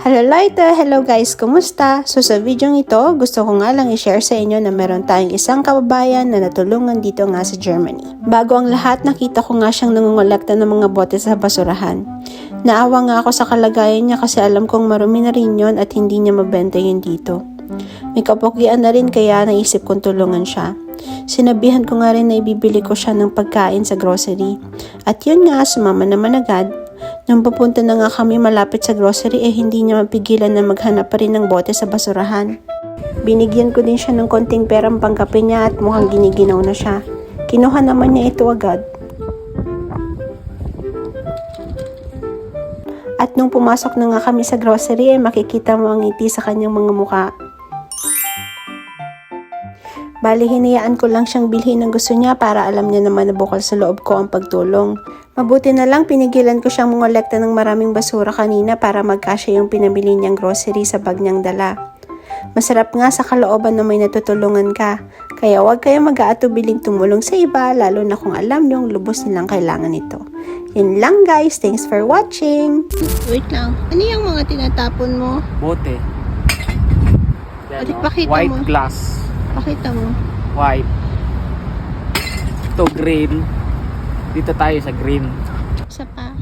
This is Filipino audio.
Hello Lighter! Hello guys! Kumusta? So sa video ito, gusto ko nga lang i-share sa inyo na meron tayong isang kababayan na natulungan dito nga sa Germany. Bago ang lahat, nakita ko nga siyang nangungolekta ng mga bote sa basurahan. Naawa nga ako sa kalagayan niya kasi alam kong marumi na rin yun at hindi niya mabenta yun dito. May kapugian na rin kaya naisip kong tulungan siya. Sinabihan ko nga rin na ibibili ko siya ng pagkain sa grocery. At yun nga, sumama naman agad. Nung papunta na nga kami malapit sa grocery hindi niya mapigilan na maghanap pa rin ng bote sa basurahan. Binigyan ko din siya ng konting perang pangkape niya at mukhang giniginaw na siya. Kinuha naman niya ito agad. At nung pumasok na nga kami sa grocery makikita mo ang ngiti sa kanyang mga muka. Bali, hinayaan ko lang siyang bilhin ng gusto niya para alam niya naman na bukal sa loob ko ang pagtulong. Mabuti na lang pinigilan ko siyang mongolekta ng maraming basura kanina para magkasya yung pinabili niyang grocery sa bag niyang dala. Masarap nga sa kalooban na may natutulungan ka. Kaya huwag kayong mag-aatubiling tumulong sa iba lalo na kung alam niyong lubos nilang kailangan ito. Yun lang guys, thanks for watching! Wait lang, ano yung mga tinatapon mo? Bote. Yan, Pakita white mo. glass. Pakita mo. White. Ito green. Dito tayo sa green. Isa pa.